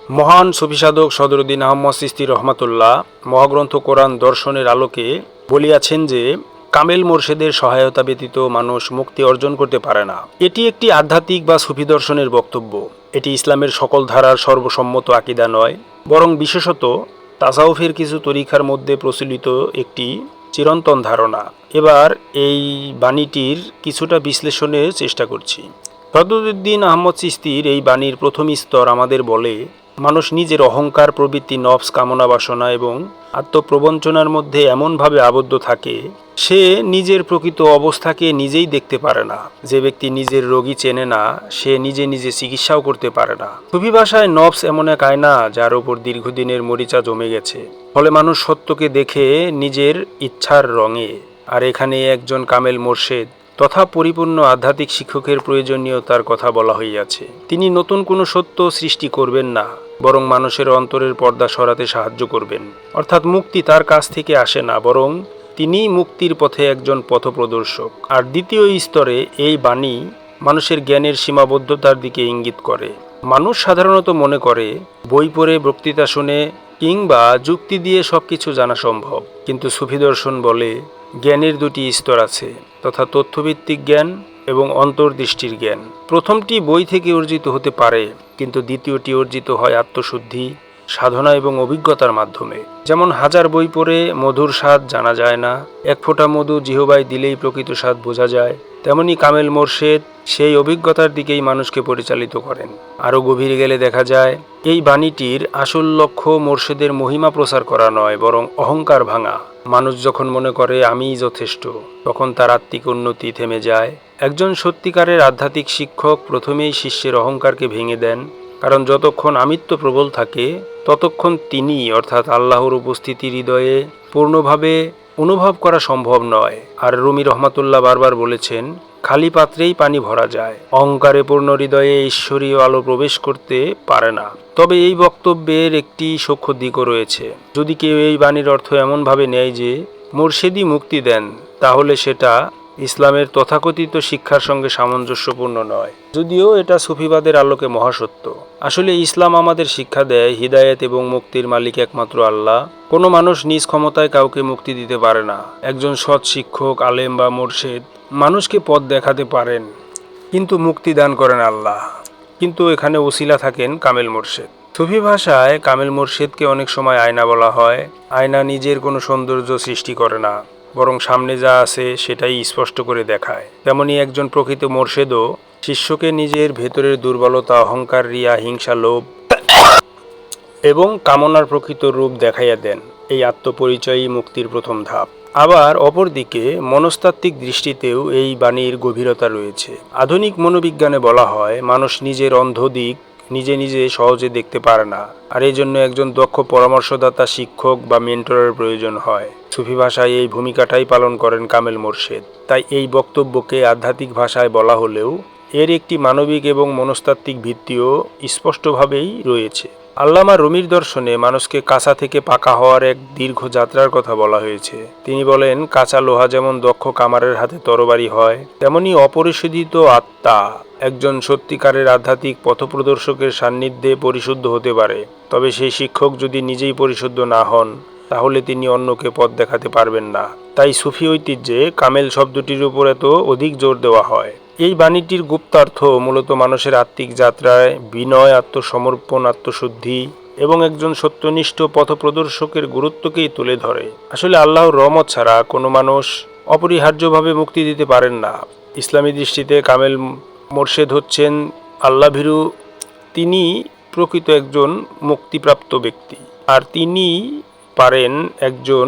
মহান সুফি সাধক সদরুদ্দীন আহমদ চিশতি রহমাতুল্লাহ মহাগ্রন্থ কোরআন দর্শনের আলোকে বলিয়াছেন যে কামেল মোর্শেদের সহায়তা ব্যতীত মানুষ মুক্তি অর্জন করতে পারে না। এটি একটি আধ্যাত্মিক বা সুফি দর্শনের বক্তব্য। এটি ইসলামের সকল ধারার সর্বসম্মত আকিদা নয়, বরং বিশেষত তাসাউফের কিছু তরিকার মধ্যে প্রচলিত একটি চিরন্তন ধারণা। এবার এই বাণীটির কিছুটা বিশ্লেষণের চেষ্টা করছি। সদরুদ্দীন আহমদ চিশতির এই বাণীর প্রথম স্তর আমাদের বলে, মানুষ নিজের অহংকার প্রবৃত্তি, নফস, কামনা বাসনা এবং আত্মপ্রবঞ্চনার মধ্যে এমনভাবে আবদ্ধ থাকে সে নিজের প্রকৃত অবস্থাকে নিজেই দেখতে পারে না। যে ব্যক্তি নিজের রোগী চেনে না সে নিজে নিজে চিকিৎসাও করতে পারে না। সুফি ভাষায় নফস এমন এক আয়না যার ওপর দীর্ঘদিনের মরিচা জমে গেছে, ফলে মানুষ সত্যকে দেখে নিজের ইচ্ছার রঙে। আর এখানে একজন কামেল মোর্শেদ তথা পরিপূর্ণ আধ্যাত্মিক শিক্ষকের প্রয়োজনীয়তার কথা বলা হইয়াছে। তিনি নতুন কোনো সত্য সৃষ্টি করবেন না, বরং মানুষের অন্তরের পর্দা সরাতে সাহায্য করবেন। অর্থাৎ মুক্তি তার কাছ থেকে আসে না, বরং তিনি মুক্তির পথে একজন পথপ্রদর্শক। আর দ্বিতীয় স্তরে এই বাণী মানুষের জ্ঞানের সীমাবদ্ধতার দিকে ইঙ্গিত করে। মানুষ সাধারণত মনে করে বই পড়ে, বক্তৃতা শুনে কিংবা যুক্তি দিয়ে সবকিছু জানা সম্ভব, কিন্তু সুফি দর্শন বলে জ্ঞানের দুটি স্তর আছে, তথা তথ্যভিত্তিক জ্ঞান এবং অন্তর্দৃষ্টির জ্ঞান। প্রথমটি বই থেকে অর্জিত হতে পারে, কিন্তু দ্বিতীয়টি অর্জিত হয় আত্মশুদ্ধি, সাধনা এবং অভিজ্ঞতার মাধ্যমে। যেমন হাজার বই পড়ে মধুর স্বাদ জানা যায় না, এক ফোঁটা মধু জিহবায় দিলেই প্রকৃত স্বাদ বোঝা যায়, তেমনি কামেল মোর্শেদ সেই অভিজ্ঞতার দিকেই মানুষকে পরিচালিত করেন। আরও গভীরে গেলে দেখা যায় এই বাণীটির আসল লক্ষ্য মোর্শেদের মহিমা প্রচার করা নয়, বরং অহংকার ভাঙা। মানুষ যখন মনে করে আমিই যথেষ্ট, তখন তার আত্মিক উন্নতি থেমে যায়। একজন সত্যিকারের আধ্যাত্মিক শিক্ষক প্রথমেই শিষ্যের অহংকারকে ভেঙে দেন, কারণ যতক্ষণ আমিত্ব প্রবল থাকে ততক্ষণ তিনি অর্থাৎ আল্লাহর উপস্থিতি হৃদয়ে পূর্ণভাবে অনুভব করা সম্ভব নয়। আর রুমি রহমাতুল্লাহ বারবার বলেছেন, খালি পাত্রেই পানি ভরা যায়, অহংকারে পূর্ণ হৃদয়ে ঈশ্বরীয় আলো প্রবেশ করতে পারে না। তবে এই বক্তব্যের একটি সূক্ষ্ম দিকও রয়েছে। যদি কেউ এই বাণীর অর্থ এমনভাবে নেয় যে মুর্শিদই মুক্তি দেন, তাহলে সেটা ইসলামের তথাকথিত শিক্ষার সঙ্গে সামঞ্জস্যপূর্ণ নয়, যদিও এটা সুফিবাদের আলোকে মহাসত্য। আসলে ইসলাম আমাদের শিক্ষা দেয় হিদায়েত এবং মুক্তির মালিক একমাত্র আল্লাহ। কোনো মানুষ নিজ ক্ষমতায় কাউকে মুক্তি দিতে পারে না। একজন সৎ শিক্ষক, আলেম বা মুর্শিদ মানুষকে পথ দেখাতে পারেন, কিন্তু মুক্তি দান করেন আল্লাহ। কিন্তু এখানে ওসিলা থাকেন কামেল মুর্শিদ। সুফি ভাষায় কামেল মুর্শিদকে অনেক সময় আয়না বলা হয়। আয়না নিজের কোনো সৌন্দর্য সৃষ্টি করে না, বরং সামনে যা আছে সেটাই স্পষ্ট করে দেখায়। তেমনি একজন প্রকৃত মোর্শেদও শিষ্যকে নিজের ভেতরের দুর্বলতা, অহংকার, রিয়া, হিংসা, লোভ এবং কামনার প্রকৃত রূপ দেখাইয়া দেন। এই আত্মপরিচয়ই মুক্তির প্রথম ধাপ। আবার অপরদিকে মনস্তাত্ত্বিক দৃষ্টিতেও এই বাণীর গভীরতা রয়েছে। আধুনিক মনোবিজ্ঞানে বলা হয় মানুষ নিজের অন্ধ দিক নিজে নিজে সহজে দেখতে পারে না, আর এই জন্য একজন দক্ষ পরামর্শদাতা, শিক্ষক বা মেন্টরের প্রয়োজন হয়। সুফি ভাষায় এই ভূমিকাটাই পালন করেন কামেল মোর্শেদ। তাই এই বক্তব্যকে আধ্যাত্মিক ভাষায় বলা হলেও এর একটি মানবিক এবং মনস্তাত্ত্বিক ভিত্তিও স্পষ্টভাবেই রয়েছে। আল্লামা রুমির দর্শনে মানুষকে কাঁচা থেকে পাকা হওয়ার এক দীর্ঘ যাত্রার কথা বলা হয়েছে। তিনি বলেন, কাঁচা লোহা যেমন দক্ষ কামারের হাতে তরবারি হয়, তেমনি অপরিশোধিত আত্মা একজন সত্যিকারের আধ্যাত্মিক পথপ্রদর্শকের সান্নিধ্যে পরিশুদ্ধ হতে পারে। তবে সেই শিক্ষক যদি নিজেই পরিশুদ্ধ না হন, তাহলে তিনি অন্যকে পথ দেখাতে পারবেন না। তাই সুফি ঐতিহ্যে কামেল শব্দটির উপর এত অধিক জোর দেওয়া হয়। এই বাণীটির গুপ্তার্থ মূলত মানুষের আত্মিক যাত্রায় বিনয়, আত্মসমর্পণ, আত্মশুদ্ধি এবং একজন সত্যনিষ্ঠ পথপ্রদর্শকের গুরুত্বকেই তুলে ধরে। আসলে আল্লাহর রহমত ছাড়া কোনো মানুষ অপরিহার্যভাবে মুক্তি দিতে পারেন না। ইসলামী দৃষ্টিতে কামেল মোর্শেদ হচ্ছেন আল্লাহ ভীরু। তিনি প্রকৃত একজন মুক্তিপ্রাপ্ত ব্যক্তি, আর তিনি পারেন একজন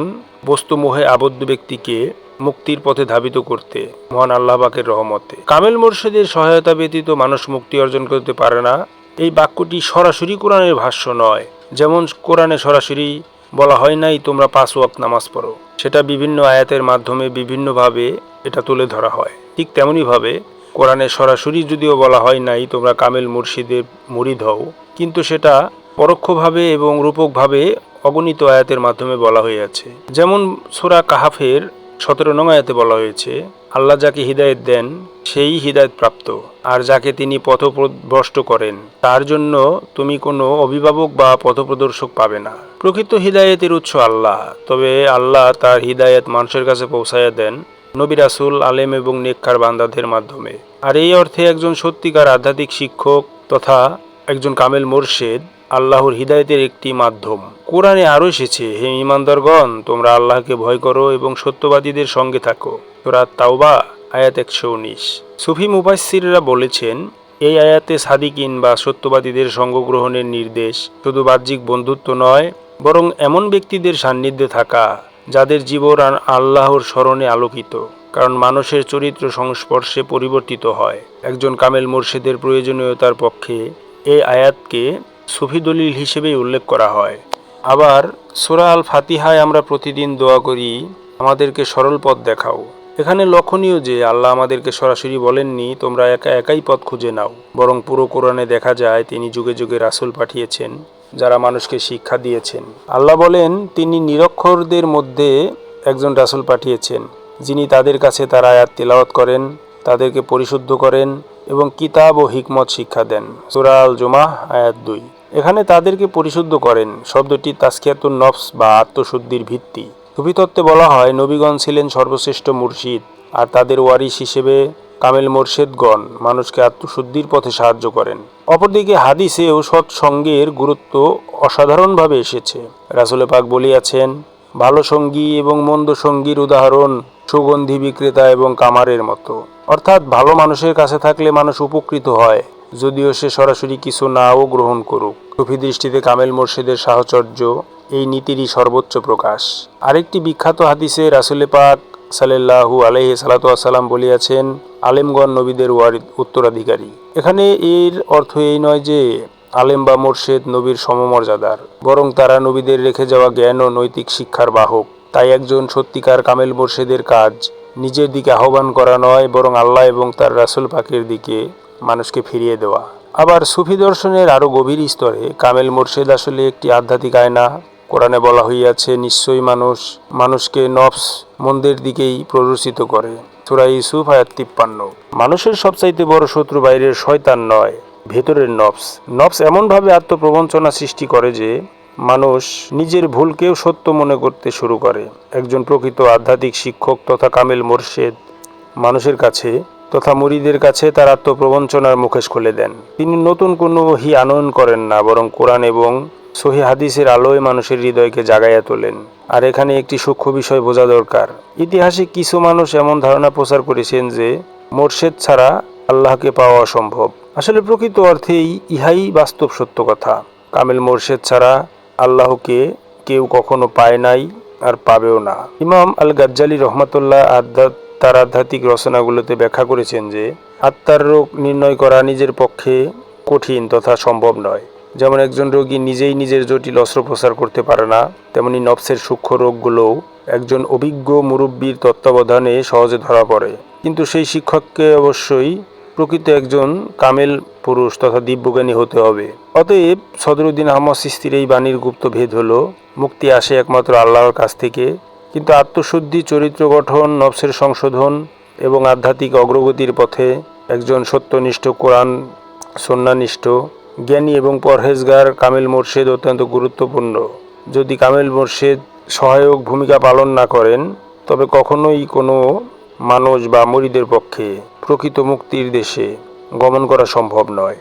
বস্তুমোহে আবদ্ধ ব্যক্তিকে মুক্তির পথে ধাবিত করতে মহান আল্লাহ পাকের রহমতে। কামেল মোর্শেদের সহায়তা ব্যতীত মানুষ মুক্তি অর্জন করতে পারে না। এই বাক্যটি সরাসরি কোরআনের ভাষ্য নয়। যেমন কোরআনে সরাসরি বলা হয় নাই তোমরা 5 ওয়াক্ত নামাজ পড়ো, সেটা বিভিন্ন আয়াতের মাধ্যমে বিভিন্নভাবে এটা তুলে ধরা হয়। ঠিক তেমনিভাবে কোরআনে সরাসরি যদিও বলা হয় নাই তোমরা কামেল মুর্শিদের মুরিদ হও, কিন্তু সেটা পরোক্ষভাবে এবং রূপকভাবে অগণিত আয়াতের মাধ্যমে বলা হয়েছে। যেমন সূরা কাহাফের 17 নং আয়াতে বলা হয়েছে, আল্লাহ যাকে হিদায়েত দেন সেই হিদায়েত প্রাপ্ত, আর যাকে তিনি পথভ্রষ্ট করেন তার জন্য তুমি কোনো অভিভাবক বা পথপ্রদর্শক পাবে না। প্রকৃত হিদায়েতের উৎস আল্লাহ, তবে আল্লাহ তার হিদায়েত মানুষের কাছে পৌঁছাইয়া দেন নবী রাসূল, আলেম এবং নেককার বান্দাদের মাধ্যমে। আর এই অর্থে একজন সত্যিকার আধ্যাত্মিক শিক্ষক তথা একজন কামেল মোরশেদ আল্লাহর হিদায়েতের একটি মাধ্যম। কোরআনে আরও এসেছে, হে ঈমানদারগণ, তোমরা আল্লাহকে ভয় করো এবং সত্যবাদীদের সঙ্গে থাকো। সূরা তাওবা আয়াত 119। সুফি মুফাসসিররা বলেছেন, এই আয়াতে সাদিকিন বা সত্যবাদীদের সঙ্গ গ্রহণের নির্দেশ শুধু বাহ্যিক বন্ধুত্ব নয়, বরং এমন ব্যক্তিদের সান্নিধ্যে থাকা যাদের জীবন আল্লাহর স্মরণে আলোকিত। কারণ মানুষের চরিত্র সংস্পর্শে পরিবর্তিত হয়। একজন কামেল মোরশেদের প্রয়োজনীয়তার পক্ষে এই আয়াতকে সুফি দলিল হিসেবেই উল্লেখ করা হয়। আবার সূরা আল ফাতিহায় আমরা প্রতিদিন দোয়া করি, আমাদেরকে সরল পথ দেখাও। এখানে লক্ষণীয় যে আল্লাহ আমাদেরকে সরাসরি বলেননি তোমরা একা একাই পথ খুঁজে নাও, বরং পুরো কোরআনে দেখা যায় তিনি যুগে যুগে রাসূল পাঠিয়েছেন যারা মানুষকে শিক্ষা দিয়েছেন। আল্লাহ বলেন তিনি নিরক্ষরদের মধ্যে একজন রাসূল পাঠিয়েছেন, যিনি তাদের কাছে তার আয়াত তিলাওয়াত করেন, তাদেরকে পরিশুদ্ধ করেন এবং কিতাব ও হিকমত শিক্ষা দেন। সূরা আল জুমাহ আয়াত 2। এখানে তাদেরকে পরিশুদ্ধ করেন শব্দটি তাসকিয়াতুন নফস বা আত্মশুদ্ধির ভিত্তি। সুফি তত্ত্বে বলা হয় নবীগণ ছিলেন সর্বশ্রেষ্ঠ মুর্শিদ, আর তাদের ওয়ারিশ হিসেবে কামেল মোরশেদগণ মানুষকে আত্মশুদ্ধির পথে সাহায্য করেন। অপরদিকে হাদিসেও সৎসঙ্গের গুরুত্ব অসাধারণভাবে এসেছে। রাসূল পাক বলিয়াছেন, ভালো সঙ্গী এবং মন্দ সঙ্গীর উদাহরণ সুগন্ধি বিক্রেতা এবং কামারের মতো। অর্থাৎ ভালো মানুষের কাছে থাকলে মানুষ উপকৃত হয়, যদিও সে সরাসরি কিছু নাও গ্রহণ করুক। সুফি দৃষ্টিতে কামেল মোরশেদের সাহচর্য এই নীতিরই সর্বোচ্চ প্রকাশ। আরেকটি বিখ্যাত হাদিসে রাসূল পাক সাল্লাল্লাহু আলাইহি সাল্লাম বলিয়াছেন, আলেমগণ নবীদের উত্তরাধিকারী। এখানে এর অর্থ এই নয় যে আলেম বা মোরশেদ নবীর সমমর্যাদার, বরং তারা নবীদের রেখে যাওয়া জ্ঞান ও নৈতিক শিক্ষার বাহক। তাই একজন সত্যিকার কামেল মোরশেদের কাজ নিজের দিকে আহ্বান করা নয়, বরং আল্লাহ এবং তার রাসূল পাকের দিকে মানুষকে ফিরিয়ে দেওয়া। আবার সুফি দর্শনের আরও গভীর স্তরে কামেল মোরশেদ আসলে একটি আধ্যাত্মিক আয়না। কোরআনে বলা হইয়াছে, নিশ্চয়ই মানুষকে নফস মন্দের দিকেই প্ররোচিত করে। সূরা ইউসুফ আয়াত 53। মানুষের সবচাইতে বড় শত্রু বাইরের শয়তান নয়, ভেতরের নফস। নফস এমনভাবে আত্মপ্রবঞ্চনা সৃষ্টি করে যে মানুষ নিজের ভুলকেও সত্য মনে করতে শুরু করে। একজন প্রকৃত আধ্যাত্মিক শিক্ষক তথা কামেল মোরশেদ মানুষের কাছে তথা মুরিদের কাছে তার আত্মপ্রবঞ্চনার মুখোশ খুলে দেন। তিনি নতুন কোনো ওহী আনয়ন করেন না, বরং কোরআন এবং সহিহ হাদিসের আলোয় মানুষের হৃদয়কে জাগাইয়া তোলেন। আর এখানে একটি সূক্ষ্ম বিষয় বোঝা দরকার। ইতিহাসে কিছু মানুষ এমন ধারণা প্রচার করেছেন যে মোরশেদ ছাড়া আল্লাহকে পাওয়া অসম্ভব। আসলে প্রকৃত অর্থেই ইহাই বাস্তব সত্য কথা। কামেল মোরশেদ ছাড়া আল্লাহকে কেউ কখনো পায় নাই আর পাবেও না। ইমাম আল গাজ্জালি রহমাতুল্লাহ তার আধ্যাত্মিক রচনাগুলোতে ব্যাখ্যা করেছেন যে আত্মার রোগ নির্ণয় করা নিজের পক্ষে কঠিন তথা সম্ভব নয়। যেমন একজন রোগী নিজেই নিজের জটিল অস্ত্রোপচার করতে পারে না, তেমনি নফসের সূক্ষ্ম রোগগুলোও একজন অভিজ্ঞ মুরব্বীর তত্ত্বাবধানে সহজে ধরা পড়ে। কিন্তু সেই শিক্ষককে অবশ্যই প্রকৃত একজন কামেল পুরুষ তথা দিব্যজ্ঞানী হতে হবে। অতএব সদরুদ্দিন আহমদ চিশতির এই বাণীর গুপ্ত ভেদ হলো, মুক্তি আসে একমাত্র আল্লাহর কাছ থেকে, কিন্তু আত্মশুদ্ধি, চরিত্র গঠন, নফসের সংশোধন এবং আধ্যাত্মিক অগ্রগতির পথে একজন সত্যনিষ্ঠ, কোরআন সুন্নাহনিষ্ঠ, জ্ঞানী এবং পরহেজগার কামেল মোরশেদ অত্যন্ত গুরুত্বপূর্ণ। যদি কামেল মোরশেদ সহায়ক ভূমিকা পালন না করেন, তবে কখনোই কোনো মানুষ বা মুরিদের পক্ষে প্রকৃত মুক্তির দেশে গমন করা সম্ভব নয়।